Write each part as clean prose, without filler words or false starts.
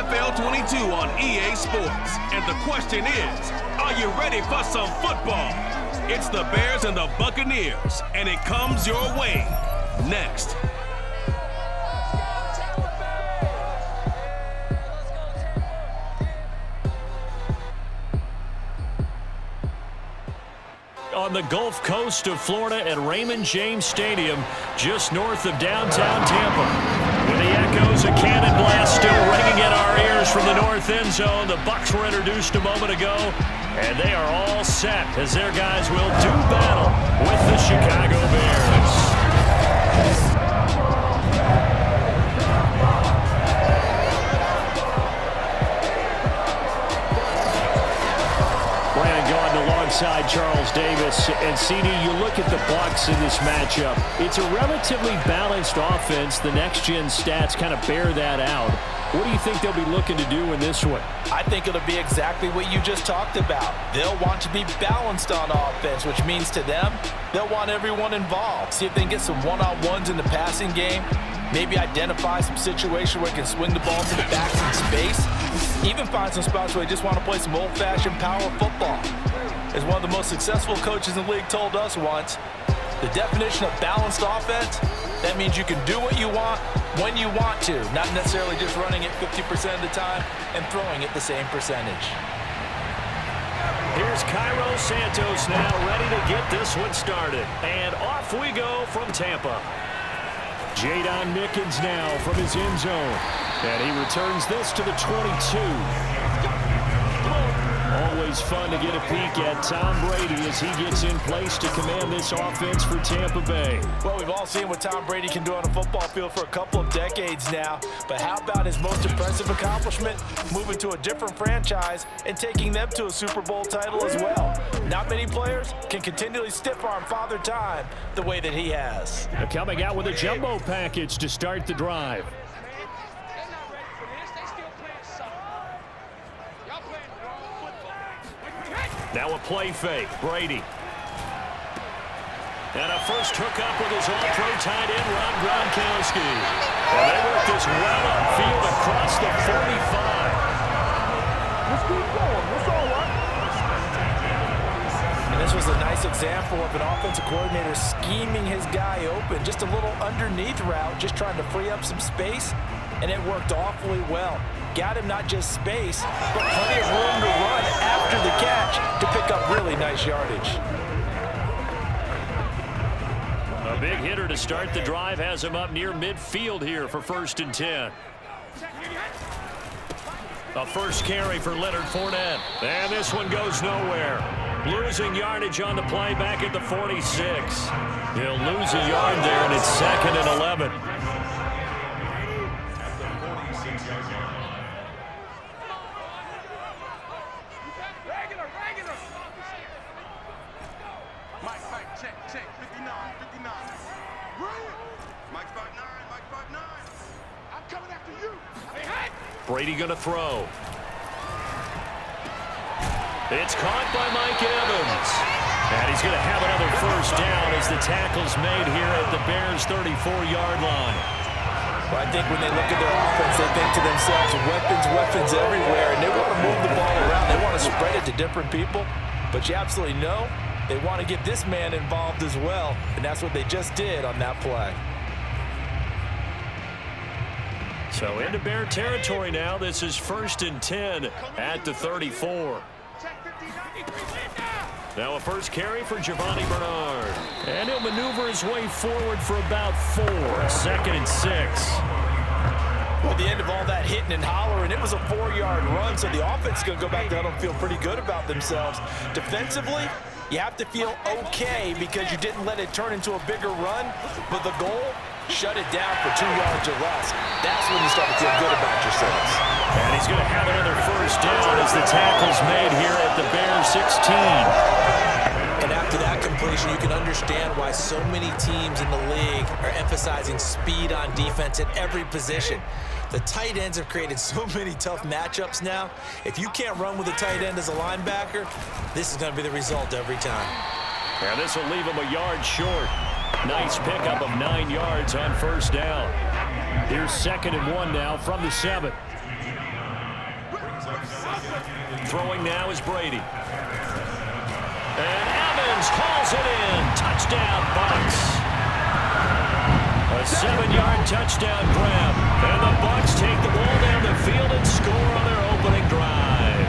NFL 22 on EA Sports. And the question is, are you ready for some football? It's the Bears and the Buccaneers, and it comes your way next. On the Gulf Coast of Florida at Raymond James Stadium, just north of downtown Tampa. With the echoes of cannon blast still ringing in our ears from the north end zone, the Bucs were introduced a moment ago, and they are all set as their guys will do battle with the Chicago Bears. Alongside Charles Davis. And CD, you look at the Bucs in this matchup. It's a relatively balanced offense. The next-gen stats kind of bear that out. What do you think they'll be looking to do in this one? I think it'll be exactly what you just talked about. They'll want to be balanced on offense, which means to them, they'll want everyone involved. See if they can get some one-on-ones in the passing game. Maybe identify some situation where they can swing the ball to the backs in space. Even find some spots where they just want to play some old-fashioned power football. As one of the most successful coaches in the league told us once, the definition of balanced offense, that means you can do what you want when you want to, not necessarily just running it 50% of the time and throwing it the same percentage. Here's Cairo Santos now ready to get this one started. And off we go from Tampa. Jadon Mickens now from his end zone. And he returns this to the 22. Always fun to get a peek at Tom Brady as he gets in place to command this offense for Tampa Bay. Well, we've all seen what Tom Brady can do on a football field for a couple of decades now. But how about his most impressive accomplishment? Moving to a different franchise and taking them to a Super Bowl title as well. Not many players can continually stiff-arm Father Time the way that he has. Coming out with a jumbo package to start the drive. Now a play fake, Brady. And a first hookup with his all-pro tight end, Rob Gronkowski. And they work this well upfield across the 45. Let's keep going. That's all right. And this was a nice example of an offensive coordinator scheming his guy open. Just a little underneath route, just trying to free up some space. And it worked awfully well. Got him not just space, but plenty of room to run after the catch to pick up really nice yardage. A big hitter to start the drive has him up near midfield here for 1st and 10. A first carry for Leonard Fournette. And this one goes nowhere. Losing yardage on the play back at the 46. He'll lose a yard there, and it's 2nd and 11. Brady going to throw. It's caught by Mike Evans. And he's going to have another first down as the tackle's made here at the Bears' 34-yard line. Well, I think when they look at their offense, they think to themselves, weapons everywhere, and they want to move the ball around. They want to spread it to different people. But you absolutely know they want to get this man involved as well, and that's what they just did on that play. So into Bear territory now. This is 1st and 10 at the 34. Now a first carry for Giovanni Bernard. And he'll maneuver his way forward for about 4. 2nd and 6. At the end of all that hitting and hollering, it was a 4-yard run, so the offense is going to go back down and feel pretty good about themselves. Defensively, you have to feel okay because you didn't let it turn into a bigger run, but the goal, shut it down for 2 yards or less. That's when you start to feel good about yourselves. And he's going to have another first down as the tackle's made here at the Bears 16. And after that completion, you can understand why so many teams in the league are emphasizing speed on defense at every position. The tight ends have created so many tough matchups now. If you can't run with a tight end as a linebacker, this is going to be the result every time. And this will leave him a yard short. Nice pickup of 9 yards on first down. Here's 2nd and 1 now from the 7. Throwing now is Brady. And Evans calls it in. Touchdown, Bucs. A 7-yard touchdown grab. And the Bucs take the ball down the field and score on their opening drive.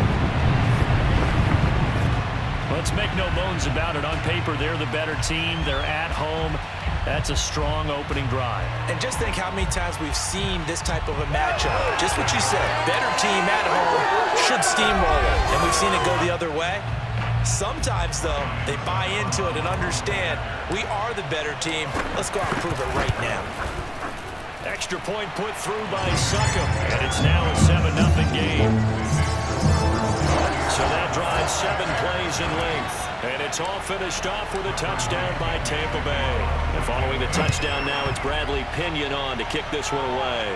Let's make no bones about it. On paper, they're the better team. They're at home. That's a strong opening drive. And just think how many times we've seen this type of a matchup. Just what you said, better team at home should steamroll it. And we've seen it go the other way. Sometimes, though, they buy into it and understand we are the better team. Let's go out and prove it right now. Extra point put through by Succop. And it's now a 7-0 game. So that drives 7 plays in length. And it's all finished off with a touchdown by Tampa Bay. And following the touchdown now, it's Bradley Pinion on to kick this one away.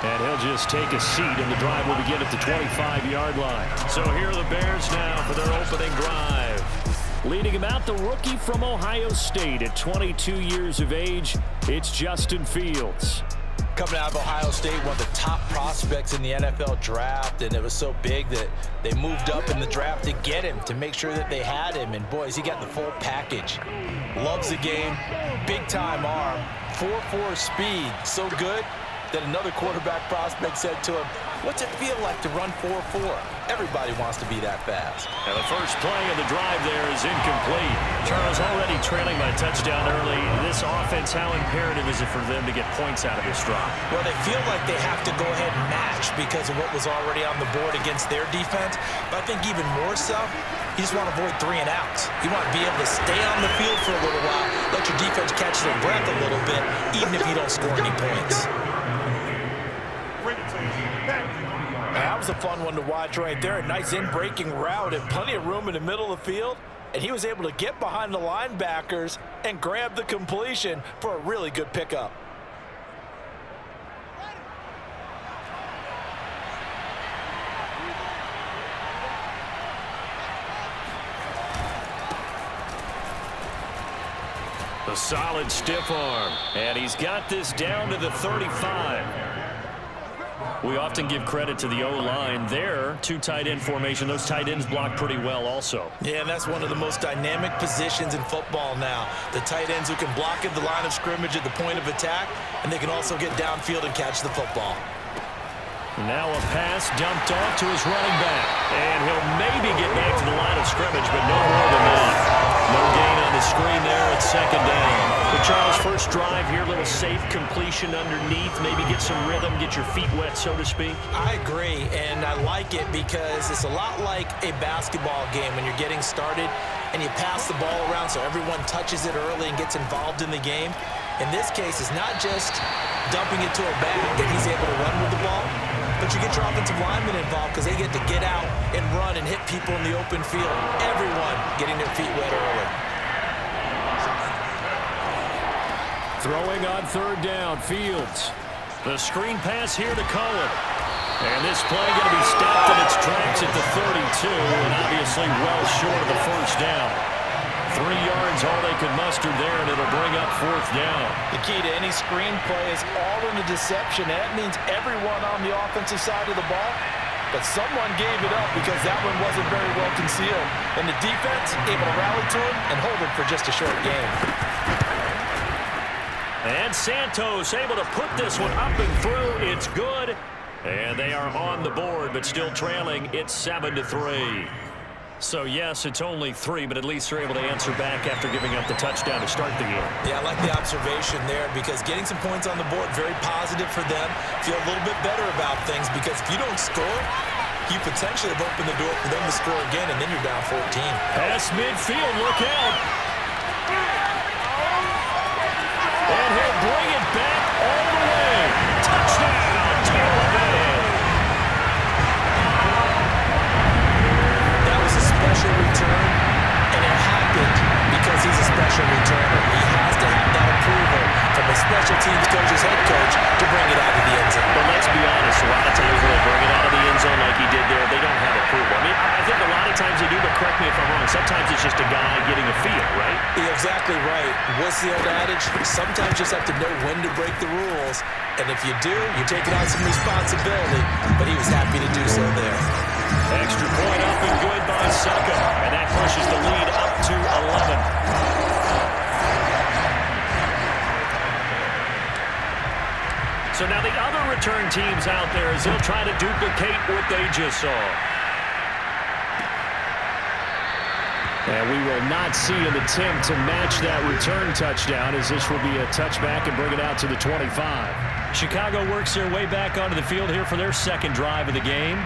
And he'll just take a seat, and the drive will begin at the 25-yard line. So here are the Bears now for their opening drive. Leading him out, the rookie from Ohio State at 22 years of age, it's Justin Fields. Coming out of Ohio State, one of the top prospects in the NFL draft, and it was so big that they moved up in the draft to get him, to make sure that they had him. And boys, he got the full package. Loves the game, big-time arm, 4.4 speed, so good that another quarterback prospect said to him, "What's it feel like to run 4.4? Everybody wants to be that fast." And the first play of the drive there is incomplete. Charles already trailing by touchdown early. This offense, how imperative is it for them to get points out of this drive? Well, they feel like they have to go ahead and match because of what was already on the board against their defense. But I think even more so, you just want to avoid 3 and outs. You want to be able to stay on the field for a little while, let your defense catch their breath a little bit, even if you don't score any points. That was a fun one to watch right there. A nice in-breaking route and plenty of room in the middle of the field. And he was able to get behind the linebackers and grab the completion for a really good pickup. A solid stiff arm. And he's got this down to the 35. We often give credit to the O-line there. 2 tight end formation. Those tight ends block pretty well also. Yeah, and that's one of the most dynamic positions in football now. The tight ends who can block at the line of scrimmage at the point of attack, and they can also get downfield and catch the football. Now a pass dumped off to his running back. And he'll maybe get back to the line of scrimmage, but no more than that. No gain on the screen there at 2nd down. For Charles' first drive here, little safe completion underneath. Maybe get some rhythm, get your feet wet, so to speak. I agree, and I like it because it's a lot like a basketball game when you're getting started and you pass the ball around so everyone touches it early and gets involved in the game. In this case, it's not just dumping it to a bag and he's able to run with the ball, but you get your offensive linemen involved because they get to get out and run and hit people in the open field. Everyone getting their feet wet early. Throwing on 3rd down, Fields. The screen pass here to Cohen. And this play going to be stopped in its tracks at the 32, and obviously well short of the 1st down. 3 yards, all they could muster there, and it'll bring up 4th down. The key to any screen play is all in the deception. That means everyone on the offensive side of the ball, but someone gave it up because that one wasn't very well concealed. And the defense able to rally to him and hold it for just a short game. And Santos able to put this one up and through. It's good. And they are on the board, but still trailing. It's 7-3. So, yes, it's only 3, but at least they're able to answer back after giving up the touchdown to start the game. Yeah, I like the observation there because getting some points on the board, very positive for them. Feel a little bit better about things because if you don't score, you potentially have opened the door for them to score again, and then you're down 14. Pass midfield, look out. And he'll bring it back all the way. Touchdown, Tampa Bay. That was a special return, and it happened because he's a special returner. He has to have that approval from the special teams coach's head coach to bring it out of the end zone. But let's be honest, a lot of times when they bring it out of the end zone like he did there, they don't have approval. I mean, I think a lot of times they do, but correct me if I'm wrong. Sometimes it's just a guy getting a feel, right? You're exactly right. what's the old adage? Sometimes you just have to know when to break the rules. And if you do, you're taking on some responsibility. But he was happy to do so there. Extra point up and good by Succa. And that pushes the lead up to 11. So now the other return teams out there as they'll try to duplicate what they just saw. And we will not see an attempt to match that return touchdown as this will be a touchback and bring it out to the 25. Chicago works their way back onto the field here for their second drive of the game.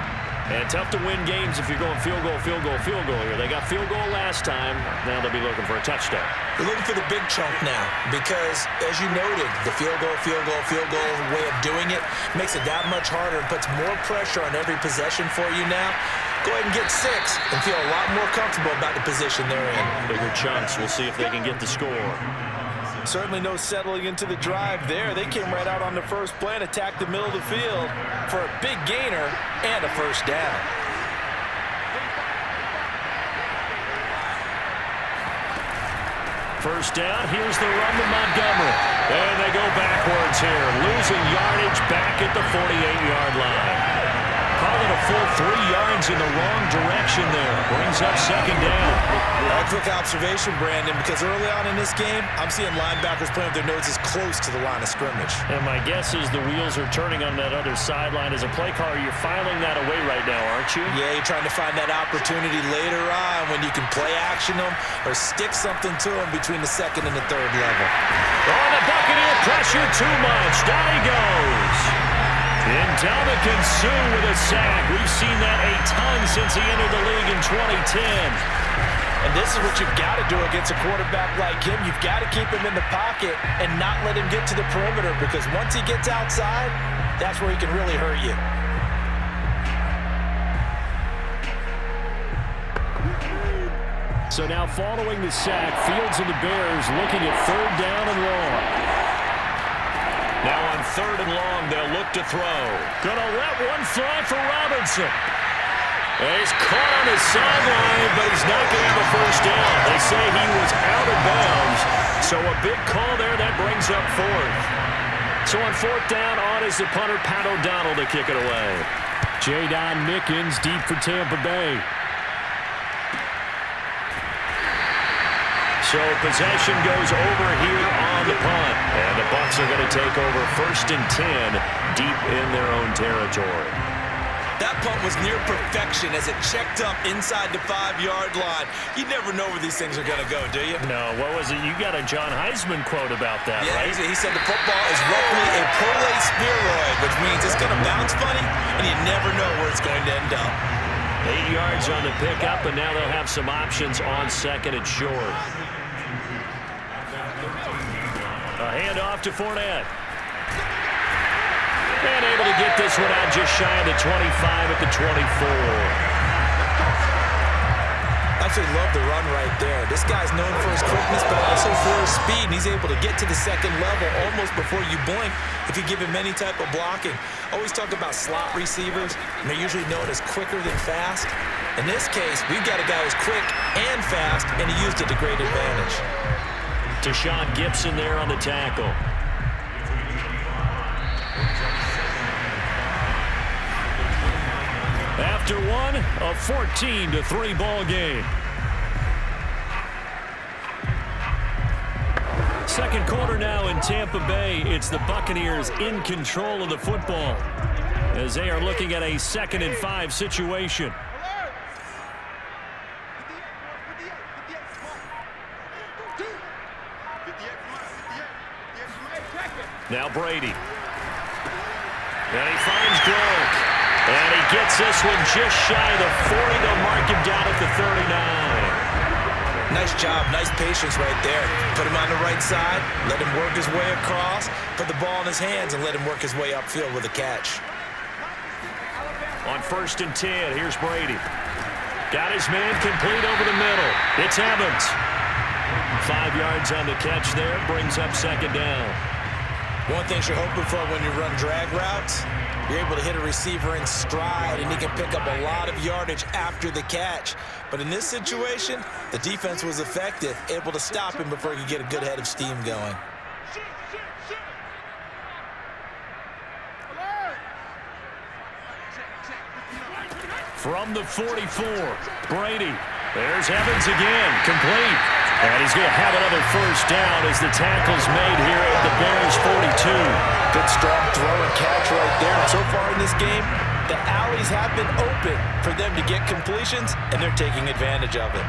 And tough to win games if you're going field goal, field goal, field goal here. They got field goal last time. Now they'll be looking for a touchdown. They're looking for the big chunk now because, as you noted, the field goal way of doing it makes it that much harder and puts more pressure on every possession for you now. Go ahead and get 6 and feel a lot more comfortable about the position they're in. Bigger chunks. We'll see if they can get the score. Certainly no settling into the drive there. They came right out on the first play and attacked the middle of the field for a big gainer and a first down. First down, here's the run to Montgomery. And they go backwards here, losing yardage back at the 48-yard line. Calling a full 3 yards in the wrong direction there. Brings up second down. A quick observation, Brandon, because early on in this game, I'm seeing linebackers playing with their noses close to the line of scrimmage. And my guess is the wheels are turning on that other sideline. As a play caller, you're filing that away right now, aren't you? Yeah, you're trying to find that opportunity later on when you can play action them or stick something to them between the second and the third level. Oh, the Buccaneer pressure too much. Down he goes. Ndamukong Suh with a sack. We've seen that a ton since he entered the league in 2010. And this is what you've got to do against a quarterback like him. You've got to keep him in the pocket and not let him get to the perimeter because once he gets outside, that's where he can really hurt you. So now following the sack, Fields and the Bears looking at third down and long. Now on third and long, they'll look to throw. Gonna let one fly for Robinson. And he's caught on his sideline, but he's not going to have a first down. They say he was out of bounds. So a big call there that brings up fourth. So on fourth down, on is the punter, Pat O'Donnell, to kick it away. Jadon Mickens deep for Tampa Bay. So possession goes over here on the punt. And the Bucs are going to take over 1st and 10 deep in their own territory. That punt was near perfection as it checked up inside the 5-yard line. You never know where these things are going to go, do you? No, what was it? You got a John Heisman quote about that, yeah, right? He said the football is roughly a prolate spheroid, which means it's going to bounce funny, and you never know where it's going to end up. 8 yards on the pickup, and now they'll have some options on second and short. A handoff to Fournette. And able to get this one out just shy of the 25 at the 24. Absolutely love the run right there. This guy's known for his quickness, but also for his speed. And he's able to get to the second level almost before you blink if you give him any type of blocking. Always talk about slot receivers, and they're usually known as quicker than fast. In this case, we've got a guy who's quick and fast, and he used it to great advantage. Deshaun Gibson there on the tackle. After one, a 14-3 ball game. Second quarter now in Tampa Bay. It's the Buccaneers in control of the football as they are looking at a 2nd and 5 situation. Now Brady. And he finds Gronk. And he gets this one just shy of the 40. They'll mark him down at the 39. Nice job. Nice patience right there. Put him on the right side. Let him work his way across. Put the ball in his hands and let him work his way upfield with a catch. On 1st and 10, here's Brady. Got his man complete over the middle. It's Evans. 5 yards on the catch there. Brings up second down. One thing you're hoping for when you run drag routes, You're able to hit a receiver in stride, and he can pick up a lot of yardage after the catch. But in this situation, the defense was effective, able to stop him before he could get a good head of steam going. From the 44, Brady. There's Evans again, complete. And he's going to have another first down as the tackle's made here at the Bears 42. Good strong throw and catch right there. And so far in this game, the alleys have been open for them to get completions, and they're taking advantage of it.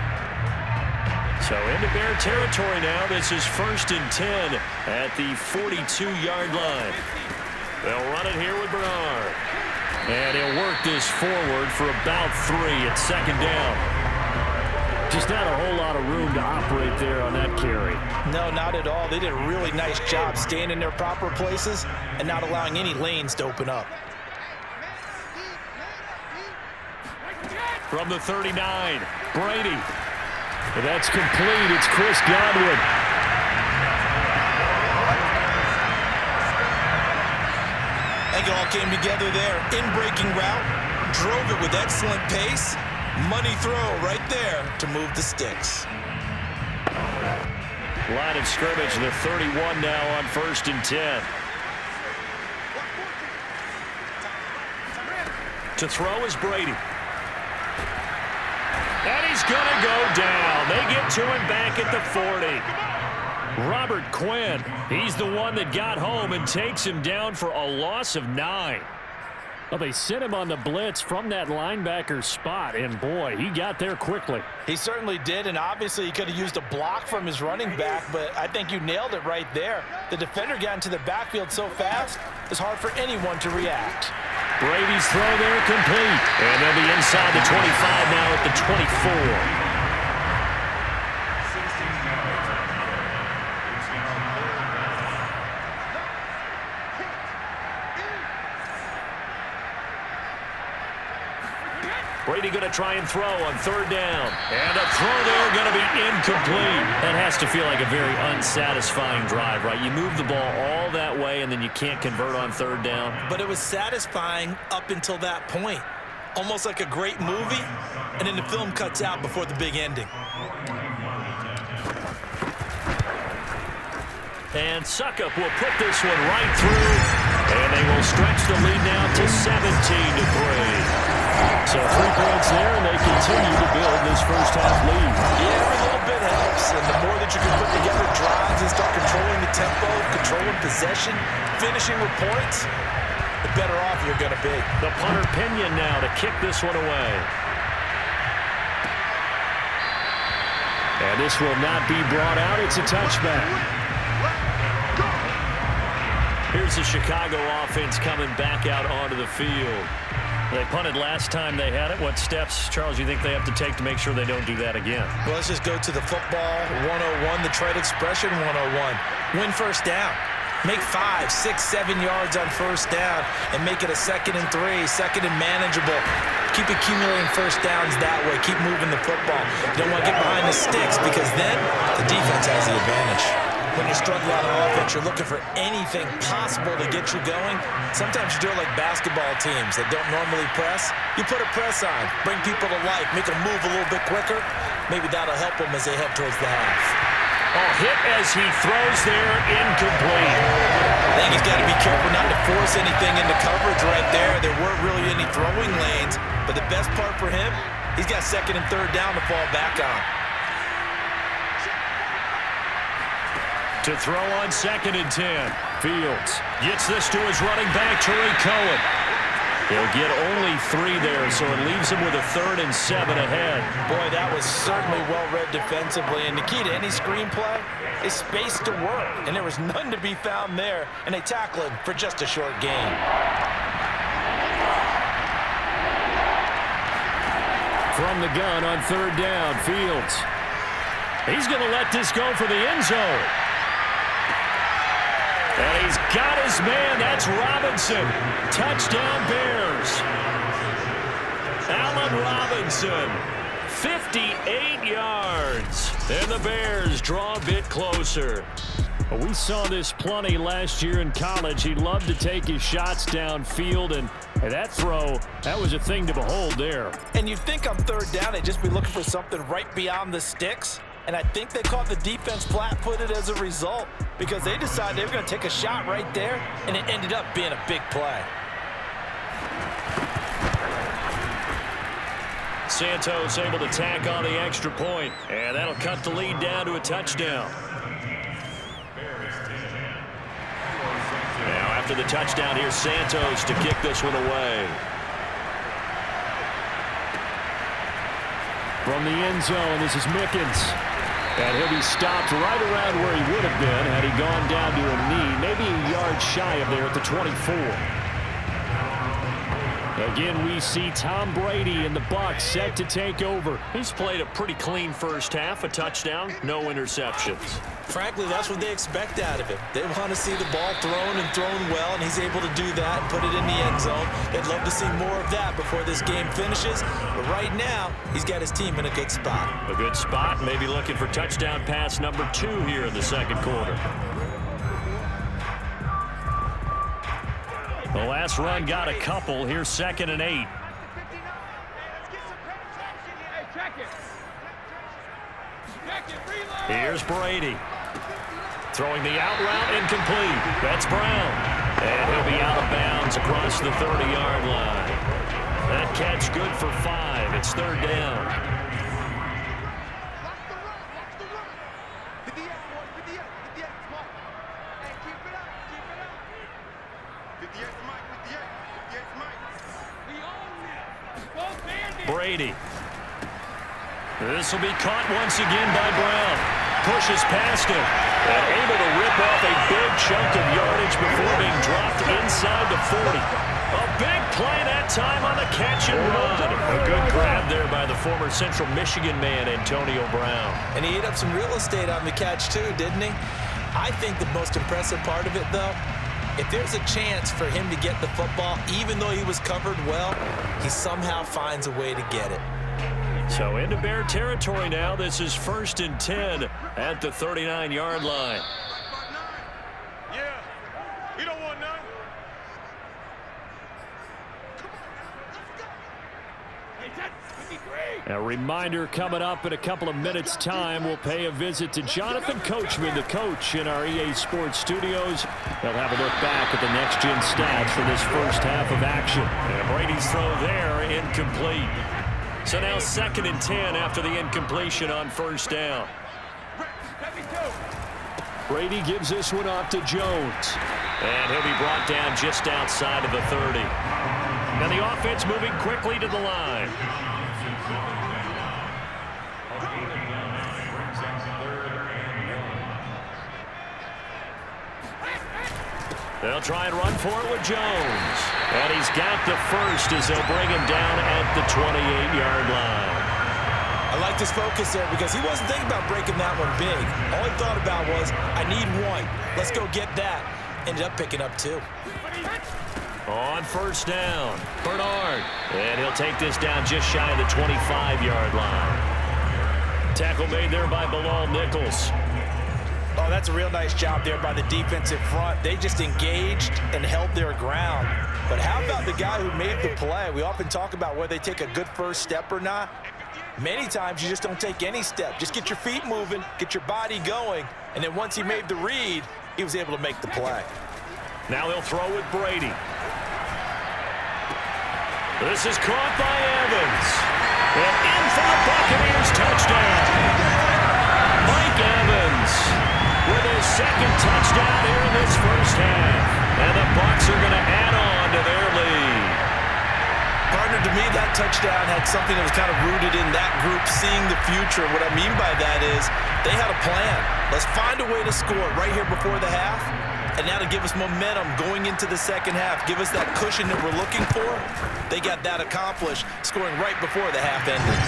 So into Bear territory now. This is 1st and 10 at the 42-yard line. They'll run it here with Bernard. And he'll work this forward for about 3 at 2nd down. Just not a whole lot of room to operate there on that carry. No, not at all. They did a really nice job staying in their proper places and not allowing any lanes to open up. From the 39, Brady. That's complete. It's Chris Godwin. I think it all came together there. In-breaking route, drove it with excellent pace. Money throw right there to move the sticks. Line of scrimmage, the 31 now on 1st and 10. To throw is Brady. And he's going to go down. They get to him back at the 40. Robert Quinn, he's the one that got home and takes him down for a loss of 9. Well, they sent him on the blitz from that linebacker spot, and boy, he got there quickly. He certainly did, and obviously he could have used a block from his running back, but I think you nailed it right there. The defender got into the backfield so fast, it's hard for anyone to react. Brady's throw there complete, and they'll be inside the 25 now at the 24. Brady going to try and throw on 3rd down. And a throw there going to be incomplete. That has to feel like a very unsatisfying drive, right? You move the ball all that way, and then you can't convert on 3rd down. But it was satisfying up until that point. Almost like a great movie, and then the film cuts out before the big ending. And Suckup will put this one right through. And they will stretch the lead now to 17-3. So 3 points there, and they continue to build this first-half lead. Yeah, every little bit helps, and the more that you can put together drives and start controlling the tempo, controlling possession, finishing with points, the better off you're going to be. The punter Pinion now to kick this one away. And this will not be brought out. It's a touchback. Here's the Chicago offense coming back out onto the field. They punted last time they had it. What steps, Charles, you think they have to take to make sure they don't do that again? Well, let's just go to the football 101, the trade expression 101. Win first down. Make 5, 6, 7 yards on first down and make it a 2nd and 3, 2nd and manageable. Keep accumulating first downs that way. Keep moving the football. You don't want to get behind the sticks because then the defense has the advantage. When you're struggling on offense, you're looking for anything possible to get you going. Sometimes you do it like basketball teams that don't normally press. You put a press on, bring people to life, make them move a little bit quicker. Maybe that'll help them as they head towards the half. Oh, hit as he throws there, incomplete. I think he's got to be careful not to force anything into coverage right there. There weren't really any throwing lanes, but the best part for him, he's got 2nd and 3rd down to fall back on. To throw on 2nd and 10. Fields gets this to his running back, Tariq Cohen. He'll get only 3 there, so it leaves him with a 3rd and 7 ahead. Boy, that was certainly well-read defensively, and the key to any screenplay is space to work, and there was none to be found there, and they tackle him for just a short gain. From the gun on 3rd down, Fields. He's going to let this go for the end zone. And he's got his man. That's Robinson. Touchdown Bears. Allen Robinson, 58 yards. And the Bears draw a bit closer. Well, we saw this plenty last year in college. He loved to take his shots downfield, and that throw, that was a thing to behold there. And you'd think on third down they'd just be looking for something right beyond the sticks. And I think they caught the defense flat-footed as a result because they decided they were going to take a shot right there, and it ended up being a big play. Santos able to tack on the extra point, and that'll cut the lead down to a touchdown. Now after the touchdown, here's Santos to kick this one away. From the end zone, this is Mickens. And he'll be stopped right around where he would have been had he gone down to a knee, maybe a yard shy of there at the 24. Again, we see Tom Brady and the Bucs set to take over. He's played a pretty clean first half, a touchdown, no interceptions. Frankly, that's what they expect out of him. They want to see the ball thrown and thrown well, and he's able to do that and put it in the end zone. They'd love to see more of that before this game finishes. But right now, he's got his team in a good spot. A good spot, maybe looking for touchdown pass number 2 here in the second quarter. The last run got a couple. Here's 2nd and 8. Here's Brady. Throwing the out route, incomplete. That's Brown. And he'll be out of bounds across the 30-yard line. That catch good for 5. It's 3rd down. Brady. This will be caught once again by Brown. Pushes past him. And able to rip off a big chunk of yardage before being dropped inside the 40. A big play that time on the catch and run. A good grab there by the former Central Michigan man, Antonio Brown. And he ate up some real estate on the catch too, didn't he? I think the most impressive part of it, though, if there's a chance for him to get the football, even though he was covered well, he somehow finds a way to get it. So into Bear territory now. This is 1st and 10 at the 39-yard line. Yeah, we don't want none. A reminder coming up in a couple of minutes' time. We'll pay a visit to Jonathan Coachman, the coach in our EA Sports studios. They'll have a look back at the next-gen stats for this first half of action. And Brady's throw there, incomplete. So now 2nd and 10 after the incompletion on 1st down. Brady gives this one off to Jones. And he'll be brought down just outside of the 30. Now the offense moving quickly to the line. They'll try and run for it with Jones. And he's got the first as they'll bring him down at the 28-yard line. I like this focus there because he wasn't thinking about breaking that one big. All he thought about was, I need 1. Let's go get that. Ended up picking up 2. On 1st down, Bernard. And he'll take this down just shy of the 25-yard line. Tackle made there by Bilal Nichols. Oh, that's a real nice job there by the defensive front. They just engaged and held their ground. But how about the guy who made the play? We often talk about whether they take a good first step or not. Many times you just don't take any step. Just get your feet moving, get your body going, and then once he made the read, he was able to make the play. Now he'll throw with Brady. This is caught by Evans. And in for the Buccaneers touchdown. Mike Evans with his 2nd touchdown here in this first half. And the Bucs are going to add on to their lead. Partner, to me, that touchdown had something that was kind of rooted in that group seeing the future. What I mean by that is they had a plan. Let's find a way to score right here before the half. And now to give us momentum going into the second half, give us that cushion that we're looking for. They got that accomplished, scoring right before the half ended.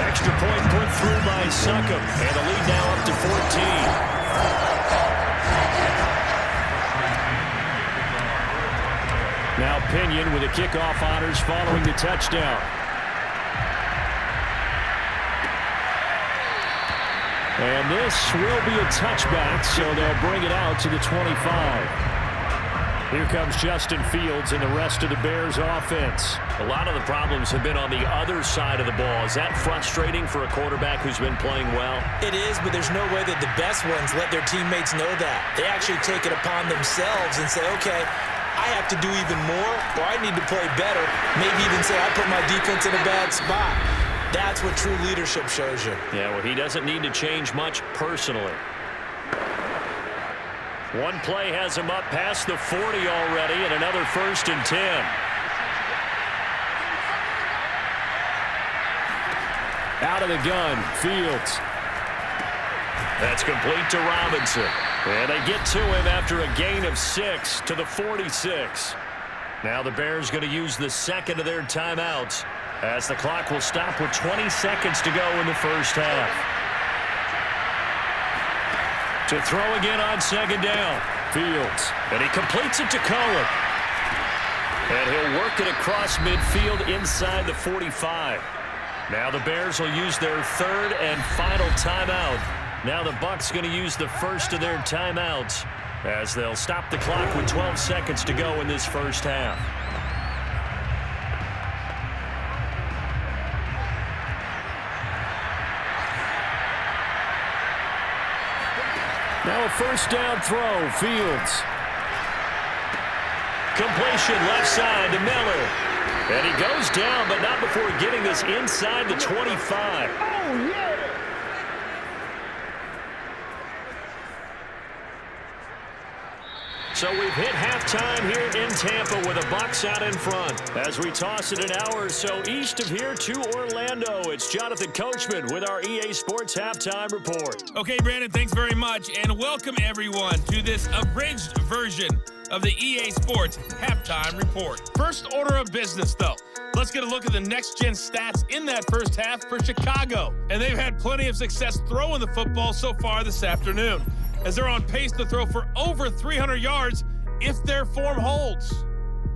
Extra point put through by Succop, and the lead now up to 14. Now Pinion with the kickoff honors following the touchdown. And this will be a touchback, so they'll bring it out to the 25. Here comes Justin Fields and the rest of the Bears offense. A lot of the problems have been on the other side of the ball. Is that frustrating for a quarterback who's been playing well? It is, but there's no way that the best ones let their teammates know that. They actually take it upon themselves and say, okay, I have to do even more, or I need to play better. Maybe even say I put my defense in a bad spot. That's what true leadership shows you. Yeah, well, he doesn't need to change much personally. One play has him up past the 40 already, and another 1st and 10. Out of the gun, Fields. That's complete to Robinson. And they get to him after a gain of 6 to the 46. Now the Bears going to use the second of their timeouts as the clock will stop with 20 seconds to go in the first half. To throw again on 2nd down. Fields. And he completes it to Cullen. And he'll work it across midfield inside the 45. Now the Bears will use their 3rd and final timeout. Now the Bucs going to use the first of their timeouts as they'll stop the clock with 12 seconds to go in this first half. Now a 1st down throw, Fields. Completion left side to Miller. And he goes down, but not before getting this inside the 25. Oh, yeah. So we've hit halftime here in Tampa with the Bucs out in front. As we toss it an hour or so east of here to Orlando, it's Jonathan Coachman with our EA Sports Halftime Report. Okay, Brandon, thanks very much, and welcome everyone to this abridged version of the EA Sports Halftime Report. First order of business, though. Let's get a look at the next-gen stats in that first half for Chicago. And they've had plenty of success throwing the football so far this afternoon, as they're on pace to throw for over 300 yards if their form holds.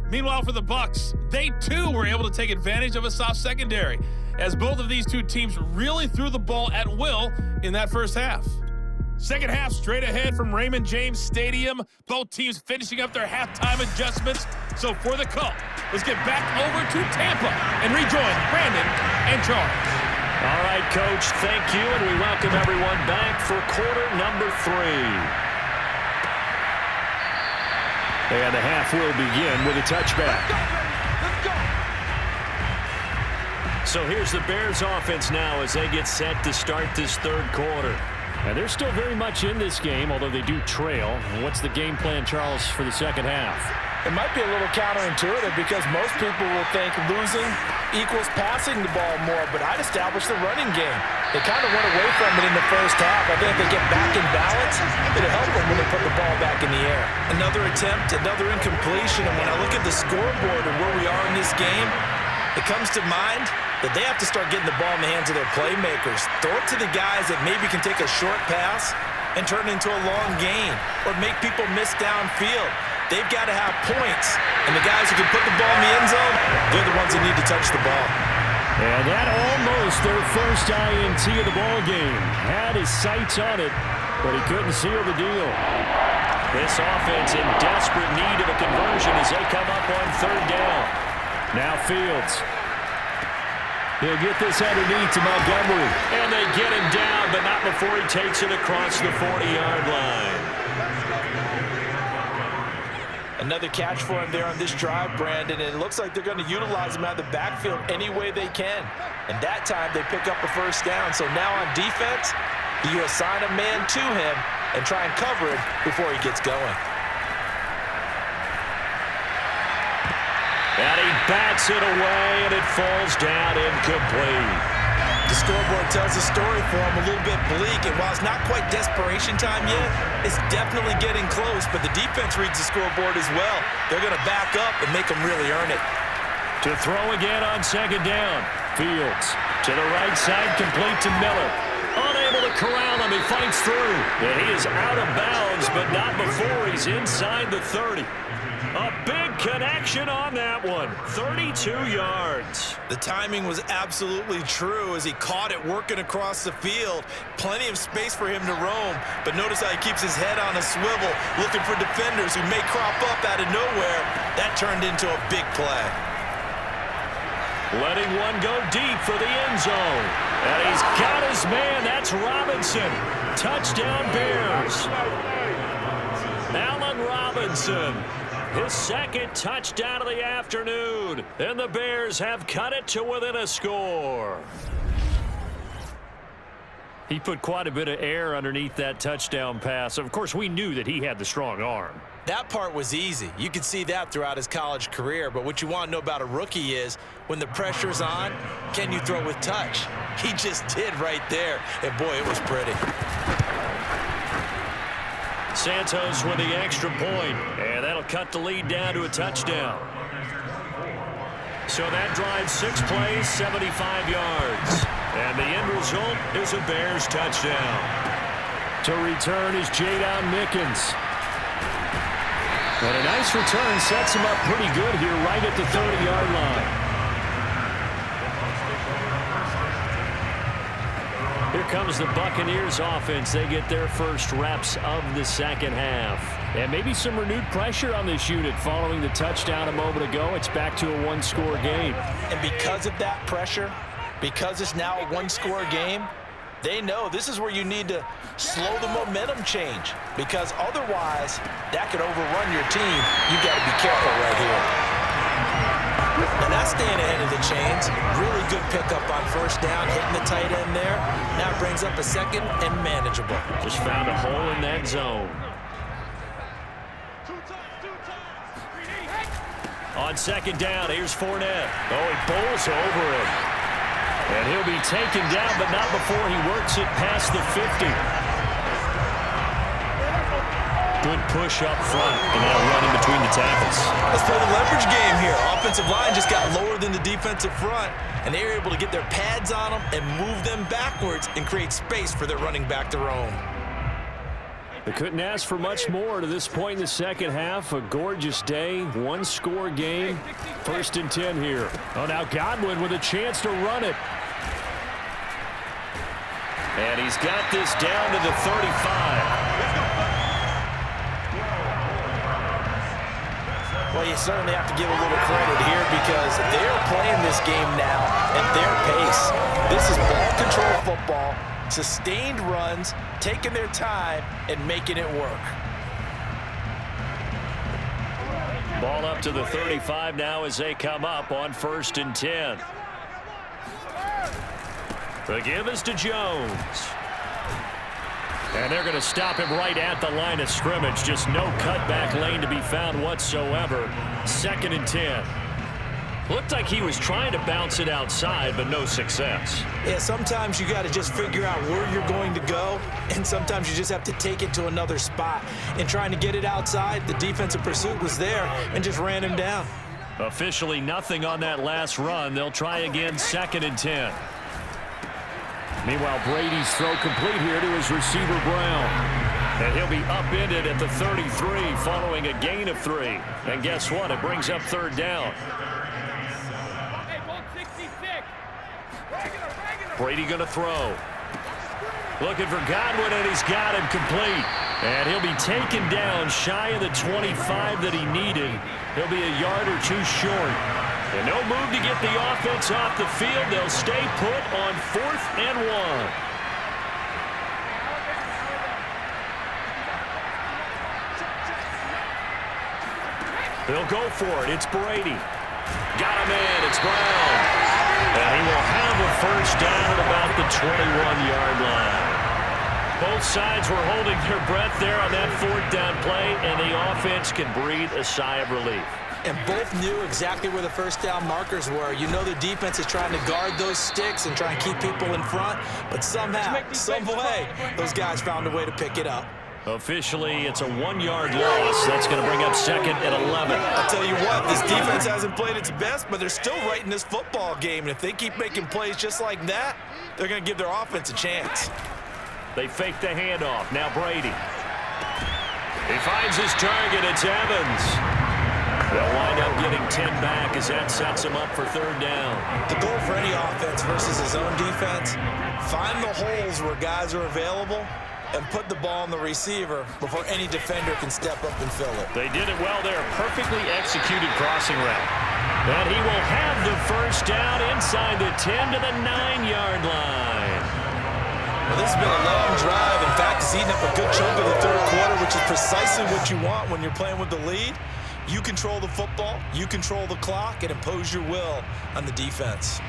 Meanwhile, for the Bucs, they too were able to take advantage of a soft secondary, as both of these two teams really threw the ball at will in that first half. Second half straight ahead from Raymond James Stadium, both teams finishing up their halftime adjustments. So for the call, let's get back over to Tampa and rejoin Brandon and Charles. All right, Coach, thank you, and we welcome everyone back for quarter number 3. And the half will begin with a touchback. So here's the Bears offense now as they get set to start this 3rd quarter. And they're still very much in this game, although they do trail. What's the game plan, Charles, for the second half? It might be a little counterintuitive because most people will think losing equals passing the ball more, but I'd establish the running game. They kind of went away from it in the first half. I think if they get back in balance, it'll help them when they put the ball back in the air. Another attempt, another incompletion, and when I look at the scoreboard and where we are in this game, it comes to mind that they have to start getting the ball in the hands of their playmakers. Throw it to the guys that maybe can take a short pass and turn it into a long gain or make people miss downfield. They've got to have points, and the guys who can put the ball in the end zone, they're the ones that need to touch the ball. And that almost their first INT of the ball game. Had his sights on it, but he couldn't seal the deal. This offense in desperate need of a conversion as they come up on 3rd down. Now Fields. He'll get this underneath to Montgomery. And they get him down, but not before he takes it across the 40-yard line. Another catch for him there on this drive, Brandon, and it looks like they're going to utilize him out of the backfield any way they can. And that time they pick up a 1st down. So now on defense, you assign a man to him and try and cover it before he gets going. And he bats it away, and it falls down incomplete. The scoreboard tells the story for him, a little bit bleak, and while it's not quite desperation time yet, it's definitely getting close, but the defense reads the scoreboard as well. They're going to back up and make them really earn it. To throw again on 2nd down. Fields to the right side, complete to Miller. Unable to corral him. He fights through. And he is out of bounds, but not before he's inside the 30. A big connection on that one. 32 yards. The timing was absolutely true as he caught it working across the field. Plenty of space for him to roam, but notice how he keeps his head on a swivel, looking for defenders who may crop up out of nowhere. That turned into a big play. Letting one go deep for the end zone. And he's got his man. That's Robinson. Touchdown Bears. Allen Robinson. His second touchdown of the afternoon. And the Bears have cut it to within a score. He put quite a bit of air underneath that touchdown pass. Of course, we knew that he had the strong arm. That part was easy. You could see that throughout his college career. But what you want to know about a rookie is when the pressure's on, can you throw with touch? He just did right there. And, boy, it was pretty. Santos with the extra point, and that'll cut the lead down to a touchdown. So that drives 6 plays, 75 yards. And the end result is a Bears touchdown. To return is Jadon Mickens. And a nice return sets him up pretty good here right at the 30-yard line. Here comes the Buccaneers offense. They get their first reps of the second half. And maybe some renewed pressure on this unit following the touchdown a moment ago. It's back to a one-score game. And because of that pressure, because it's now a one-score game, they know this is where you need to slow the momentum change. Because otherwise, that could overrun your team. You've got to be careful right here. And that's staying ahead of the chains. Really good pickup on first down, hitting the tight end there. Now brings up a second and manageable. Just found a hole in that zone. On second down, here's Fournette. Oh, he bowls over him. And he'll be taken down, but not before he works it past the 50. Good push up front, and now running between the tackles. Let's play the leverage game here. Offensive line just got lower than the defensive front, and they were able to get their pads on them and move them backwards and create space for their running back to roam. They couldn't ask for much more to this point in the second half. A gorgeous day, one-score game. 1st and 10 here. Oh, now Godwin with a chance to run it. And he's got this down to the 35. Well, you certainly have to give a little credit here because they're playing this game now at their pace. This is ball control football, sustained runs, taking their time, and making it work. Ball up to the 35 now as they come up on 1st and 10. The give is to Jones. And they're going to stop him right at the line of scrimmage. Just no cutback lane to be found whatsoever. 2nd and 10. Looked like he was trying to bounce it outside, but no success. Yeah, sometimes you got to just figure out where you're going to go, and sometimes you just have to take it to another spot. And trying to get it outside, the defensive pursuit was there and just ran him down. Officially nothing on that last run. They'll try again, 2nd and 10. Meanwhile, Brady's throw complete here to his receiver, Brown. And he'll be upended at the 33 following a gain of 3. And guess what? It brings up 3rd down. Brady going to throw. Looking for Godwin, and he's got him complete. And he'll be taken down shy of the 25 that he needed. He'll be a yard or 2 short. And no move to get the offense off the field. They'll stay put on 4th and 1. They'll go for it. It's Brady. Got him in. It's Brown. And he will have a first down at about the 21-yard line. Both sides were holding their breath there on that 4th down play, and the offense can breathe a sigh of relief. And both knew exactly where the first down markers were. You know the defense is trying to guard those sticks and try and keep people in front, but somehow, some way, those guys found a way to pick it up. Officially, it's a 1-yard loss. That's going to bring up 2nd and 11. I'll tell you what, this defense hasn't played its best, but they're still right in this football game. And if they keep making plays just like that, they're going to give their offense a chance. They fake the handoff. Now Brady. He finds his target. It's Evans. They'll wind up getting 10 back as that sets him up for third down. The goal for any offense versus his own defense, find the holes where guys are available and put the ball on the receiver before any defender can step up and fill it. They did it well there. Perfectly executed crossing route. And he will have the first down inside the 10 to the 9-yard line. Well, this has been a long drive. In fact, it's eating up a good chunk of the third quarter, which is precisely what you want when you're playing with the lead. You control the football, you control the clock, and impose your will on the defense.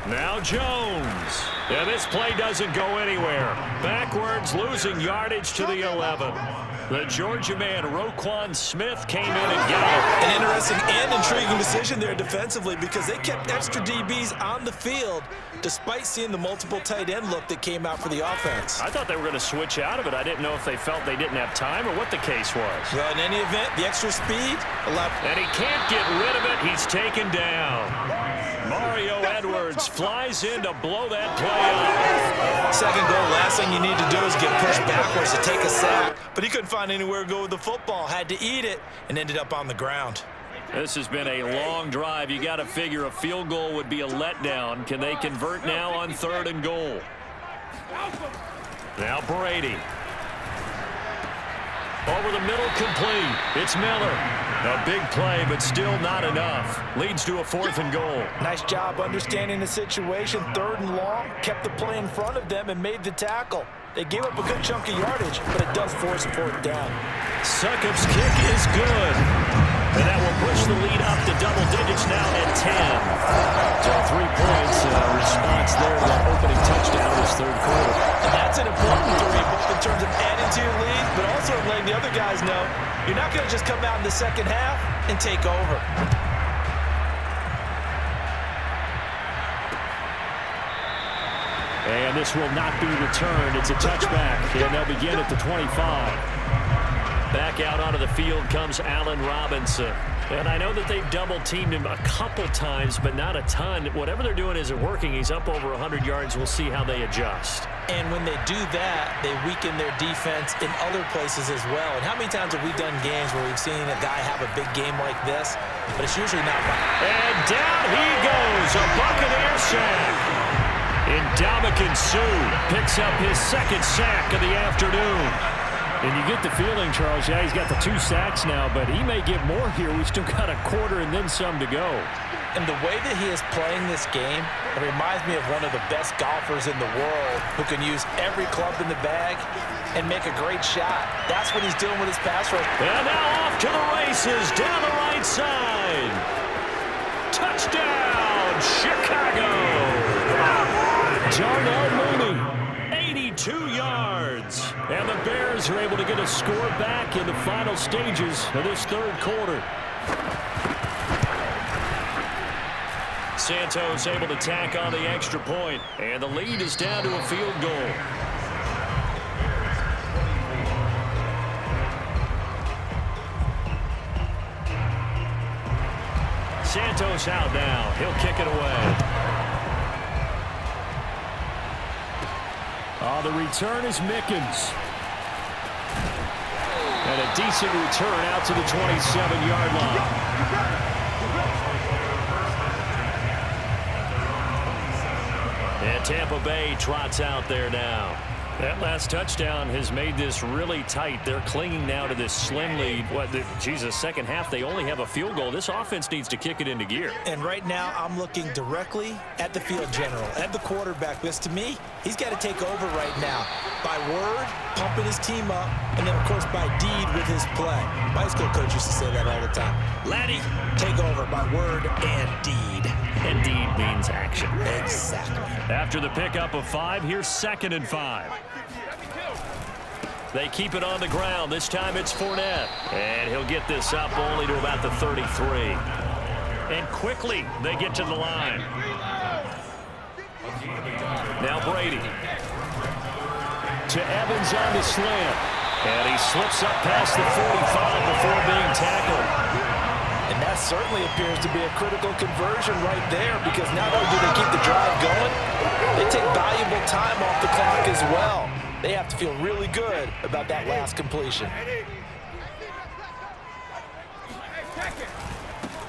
Now Jones. And this play doesn't go anywhere. Backwards, losing yardage to the 11. The Georgia man, Roquan Smith, came in and got it. An interesting and intriguing decision there defensively because they kept extra DBs on the field despite seeing the multiple tight end look that came out for the offense. I thought they were going to switch out of it. I didn't know if they felt they didn't have time or what the case was. Well, in any event, the extra speed allowed. And he can't get rid of it. He's taken down. Mario Edwards flies in to blow that play up. Second goal, last thing you need to do is get pushed backwards to take a sack. But he couldn't find anywhere to go with the football. Had to eat it and ended up on the ground. This has been a long drive. You got to figure a field goal would be a letdown. Can they convert now on 3rd and goal? Now Brady. Over the middle, complete. It's Miller. A big play, but still not enough. Leads to a 4th and goal. Nice job understanding the situation. 3rd and long. Kept the play in front of them and made the tackle. They gave up a good chunk of yardage, but it does force a 4th down. Succop's kick is good. And that will push the lead up to double digits now at 10. So 3 points response there to that opening touchdown of this third quarter. And that's an important 3, both in terms of adding to your lead, but also letting the other guys know you're not going to just come out in the second half and take over. And this will not be returned. It's a touchback, and they'll begin at the 25. Back out onto the field comes Allen Robinson. And I know that they've double-teamed him a couple times, but not a ton. Whatever they're doing isn't working. He's up over 100 yards. We'll see how they adjust. And when they do that, they weaken their defense in other places as well. And how many times have we done games where we've seen a guy have a big game like this, but it's usually not. And down he goes, a Buccaneer sack. Ndamukong Suh picks up his 2nd sack of the afternoon. And you get the feeling, Charles, yeah, he's got the 2 sacks now, but he may get more here. We've still got a quarter and then some to go. And the way that he is playing this game, it reminds me of one of the best golfers in the world who can use every club in the bag and make a great shot. That's what he's doing with his pass rush. And now off to the races down the right side. Touchdown, Chicago. Darnell Mooney, 82 yards. And the Bears are able to get a score back in the final stages of this third quarter. Santos able to tack on the extra point, and the lead is down to a field goal. Santos out now. He'll kick it away. The return is Mickens. And a decent return out to the 27-yard line. And Tampa Bay trots out there now. That last touchdown has made this really tight. They're clinging now to this slim lead. Second half, they only have a field goal. This offense needs to kick it into gear. And right now, I'm looking directly at the field general, at the quarterback. Because to me, he's got to take over right now. By word, pumping his team up, and then, of course, by deed with his play. My high school coach used to say that all the time. Laddie, take over by word and deed. And deed means action. Exactly. After the pickup of 5, here's 2nd and 5. They keep it on the ground. This time it's Fournette. And he'll get this up only to about the 33. And quickly they get to the line. Now Brady. To Evans on the slant. And he slips up past the 45 before being tackled. And that certainly appears to be a critical conversion right there, because not only do they keep the drive going, they take valuable time off the clock as well. They have to feel really good about that last completion.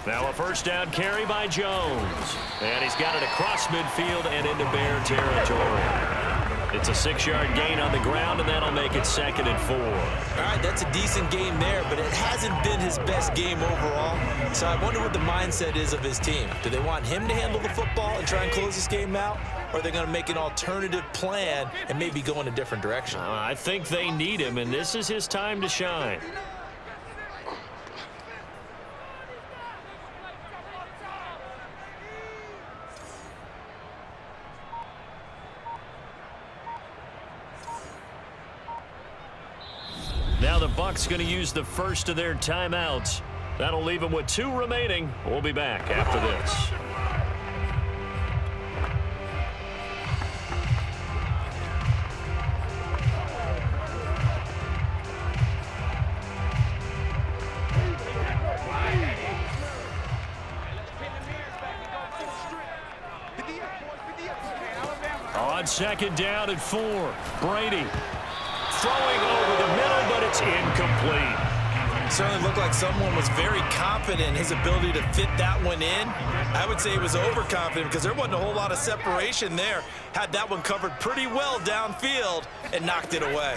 Now a first down carry by Jones. And he's got it across midfield and into Bear territory. It's a 6-yard gain on the ground, and that'll make it 2nd and 4. All right, that's a decent game there, but it hasn't been his best game overall. So I wonder what the mindset is of his team. Do they want him to handle the football and try and close this game out? Or are they going to make an alternative plan and maybe go in a different direction? I think they need him, and this is his time to shine. Now the Bucs going to use the first of their timeouts. That'll leave them with 2 remaining. We'll be back after this. On 2nd down and 4, Brady throwing over the middle, but it's incomplete. Certainly looked like someone was very confident in his ability to fit that one in. I would say he was overconfident because there wasn't a whole lot of separation there. Had that one covered pretty well downfield and knocked it away.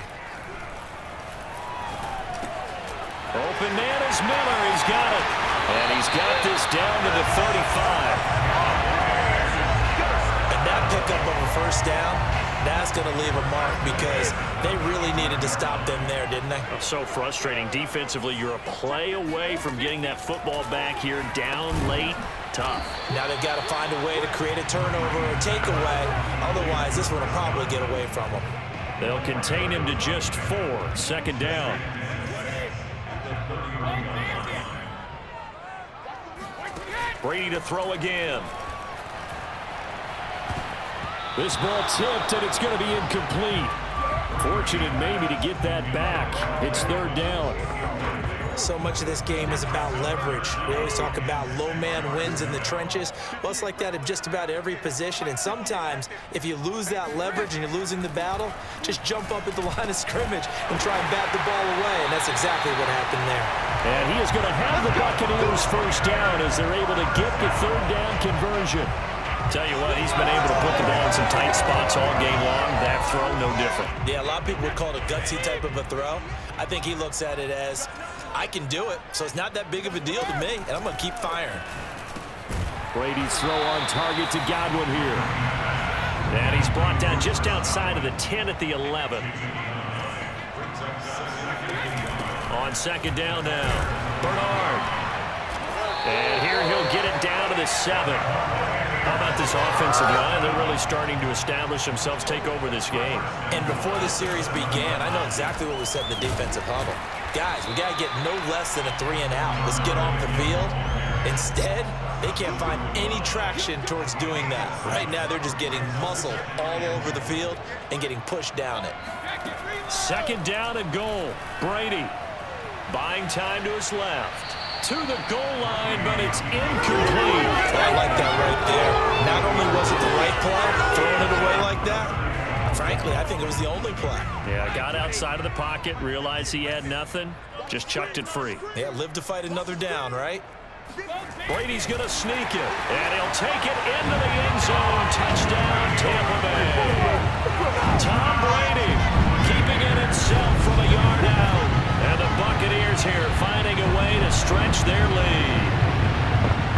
Open man is Miller. He's got it. And he's got this down to the 35. And that pickup of a first down, that's going to leave a mark because they really needed to stop them there, didn't they? So frustrating. Defensively, you're a play away from getting that football back here down late. Tough. Now they've got to find a way to create a turnover or takeaway. Otherwise, this one will probably get away from them. They'll contain him to just 4. 2nd down. Brady to throw again. This ball tipped, and it's going to be incomplete. Fortunate maybe to get that back. It's 3rd down. So much of this game is about leverage. We always talk about low man wins in the trenches. Well, it's like that in just about every position. And sometimes, if you lose that leverage and you're losing the battle, just jump up at the line of scrimmage and try and bat the ball away. And that's exactly what happened there. And he is going to have the Buccaneers first down as they're able to get the 3rd down conversion. Tell you what, he's been able to put the ball in some tight spots all game long. That throw, no different. Yeah, a lot of people would call it a gutsy type of a throw. I think he looks at it as, I can do it, so it's not that big of a deal to me, and I'm going to keep firing. Brady's throw on target to Godwin here. And he's brought down just outside of the 10 at the 11. On 2nd down now, Bernard. And here he'll get it down to the 7. How about this offensive line? They're really starting to establish themselves, take over this game. And before the series began, I know exactly what we said in the defensive huddle. Guys, we got to get no less than a 3 and out. Let's get off the field. Instead, they can't find any traction towards doing that. Right now, they're just getting muscled all over the field and getting pushed down it. 2nd down and goal. Brady buying time to his left. To the goal line, but it's incomplete. I like that right there. Not only was it the right play, throwing it away like that, frankly, I think it was the only play. Yeah, got outside of the pocket, realized he had nothing, just chucked it free. Yeah, live to fight another down, right? Brady's going to sneak it, and he'll take it into the end zone. Touchdown, Tampa Bay. Tom Brady keeping it himself from a yard out. And the Buccaneers here finding a way to stretch their lead.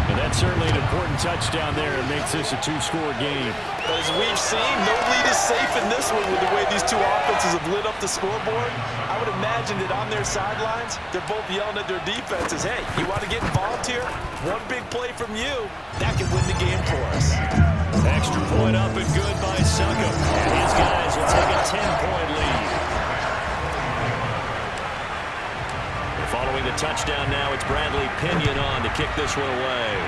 And that's certainly an important touchdown there. It makes this a 2-score game. But as we've seen, no lead is safe in this one with the way these two offenses have lit up the scoreboard. I would imagine that on their sidelines, they're both yelling at their defenses, hey, you want to get involved here? One big play from you, that can win the game for us. Extra point up and good by Suckup. And his guys will take a 10-point lead. Following the touchdown now, it's Bradley Pinion on to kick this one away.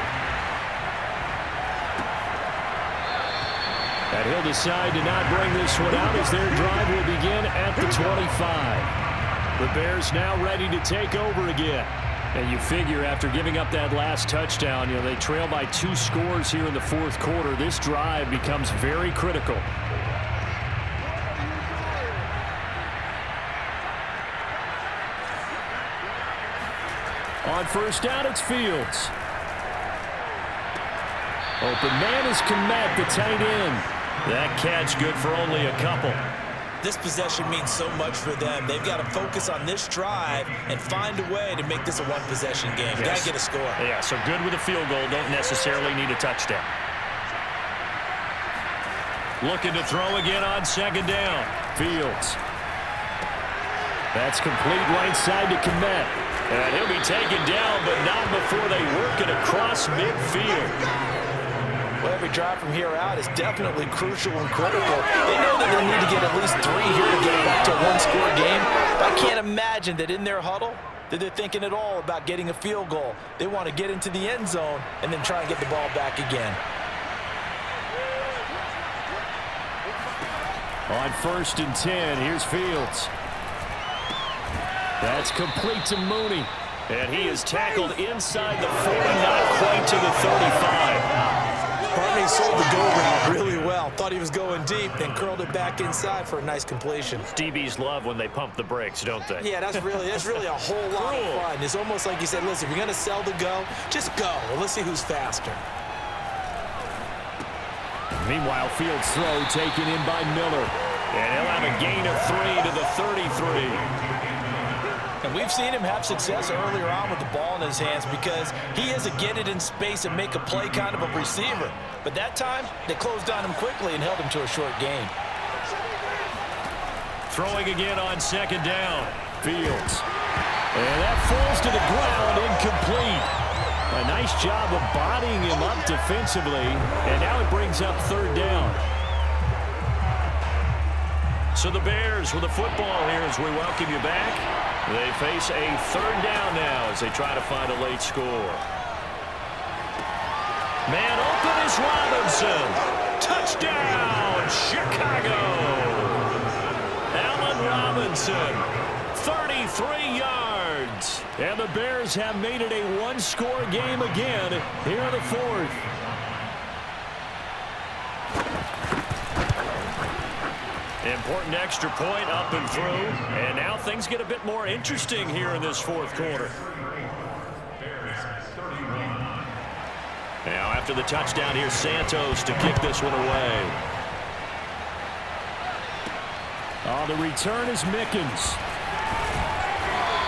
And he'll decide to not bring this one out as their drive will begin at the 25. The Bears now ready to take over again. And you figure after giving up that last touchdown, they trail by 2 scores here in the fourth quarter. This drive becomes very critical. On first down, it's Fields. Open man is Kmet, the tight end. That catch good for only a couple. This possession means so much for them. They've got to focus on this drive and find a way to make this a one-possession game. Got to get a score. Yeah, so good with a field goal. Don't necessarily need a touchdown. Looking to throw again on second down. Fields. That's complete right side to Kmet. And he'll be taken down, but not before they work it across midfield. Well, every drive from here out is definitely crucial and critical. They know that they need to get at least 3 here to get it back to a one-score game. But I can't imagine that in their huddle that they're thinking at all about getting a field goal. They want to get into the end zone and then try and get the ball back again. On first and 10, here's Fields. That's complete to Mooney. And he is tackled inside the 40, not quite to the 35. Barney sold the go route really well. Thought he was going deep, then curled it back inside for a nice completion. DBs love when they pump the brakes, don't they? Yeah, that's really a whole lot of fun. It's almost like you said, listen, if you're going to sell the go, just go. Well, let's see who's faster. Meanwhile, Fields' throw taken in by Miller. And he'll have a gain of 3 to the 33. And we've seen him have success earlier on with the ball in his hands because he is a get it in space and make a play kind of a receiver. But that time, they closed on him quickly and held him to a short gain. Throwing again on second down. Fields. And that falls to the ground, incomplete. A nice job of bodying him up defensively. And now it brings up third down. So the Bears with the football here as we welcome you back. They face a third down now as they try to find a late score. Man open is Robinson. Touchdown, Chicago. Allen Robinson, 33 yards. And the Bears have made it a one-score game again here in the fourth. Important extra point up and through. And now things get a bit more interesting here in this fourth quarter. Now after the touchdown, here's Santos to kick this one away. On the return is Mickens.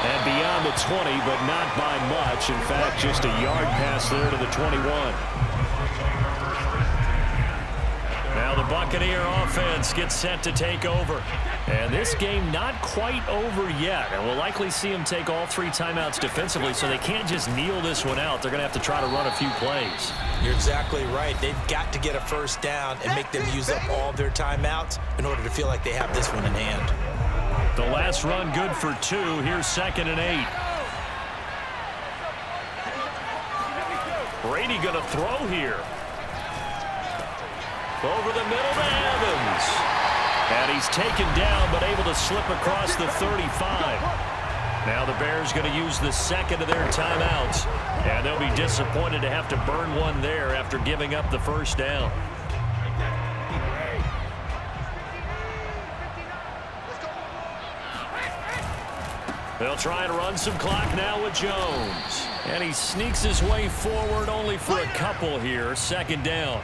And beyond the 20, but not by much. In fact, just a yard pass there to the 21. Now the Buccaneer offense gets set to take over. And this game not quite over yet. And we'll likely see them take all 3 timeouts defensively, so they can't just kneel this one out. They're going to have to try to run a few plays. You're exactly right. They've got to get a first down and make them use up all their timeouts in order to feel like they have this one in hand. The last run good for 2. Here's 2nd and 8. Brady going to throw here. Over the middle to Evans. And he's taken down, but able to slip across the 35. Now the Bears going to use the second of their timeouts. And they'll be disappointed to have to burn one there after giving up the first down. They'll try and run some clock now with Jones. And he sneaks his way forward only for a couple here. 2nd down.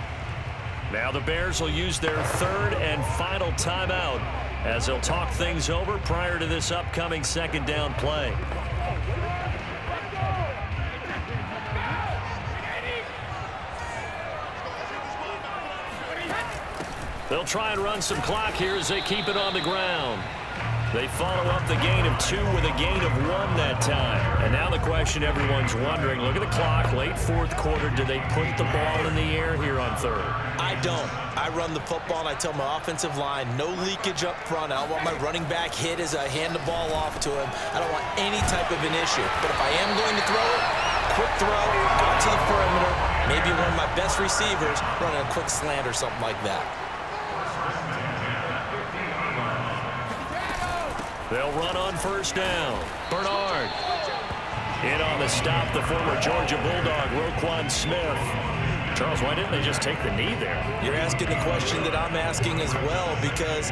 Now the Bears will use their third and final timeout as they'll talk things over prior to this upcoming 2nd down play. They'll try and run some clock here as they keep it on the ground. They follow up the gain of 2 with a gain of 1 that time. And now the question everyone's wondering, look at the clock, late fourth quarter, do they put the ball in the air here on third? I don't. I run the football and I tell my offensive line, no leakage up front. I don't want my running back hit as I hand the ball off to him. I don't want any type of an issue. But if I am going to throw it, quick throw, out to the perimeter, maybe one of my best receivers running a quick slant or something like that. They'll run on first down. Bernard. In on the stop, the former Georgia Bulldog, Roquan Smith. Charles, why didn't they just take the knee there? You're asking the question that I'm asking as well, because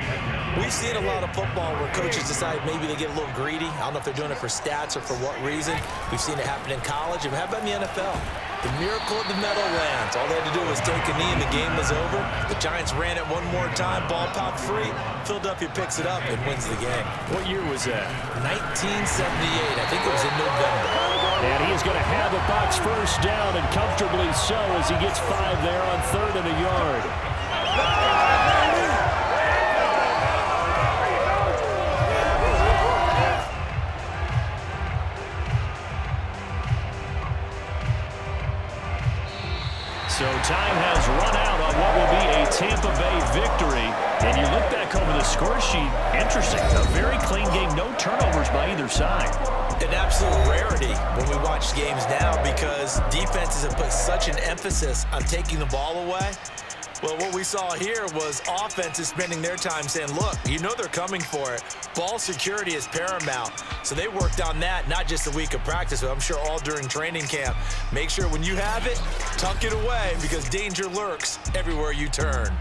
we've seen a lot of football where coaches decide maybe they get a little greedy. I don't know if they're doing it for stats or for what reason. We've seen it happen in college. And how about in the NFL? The miracle of the Meadowlands. All they had to do was take a knee and the game was over. The Giants ran it one more time. Ball popped free. Philadelphia picks it up and wins the game. What year was that? 1978. I think it was in November. And he's going to have a box first down, and comfortably so, as he gets 5 there on 3rd and a yard. So time has run out on what will be a Tampa Bay victory. And you look back over the score sheet, interesting. A very clean game, no turnovers by either side. An absolute rarity when we watch games now, because defenses have put such an emphasis on taking the ball away. Well, what we saw here was offenses spending their time saying, look, you know they're coming for it. Ball security is paramount. So they worked on that, not just a week of practice, but I'm sure all during training camp. Make sure when you have it, tuck it away, because danger lurks everywhere you turn.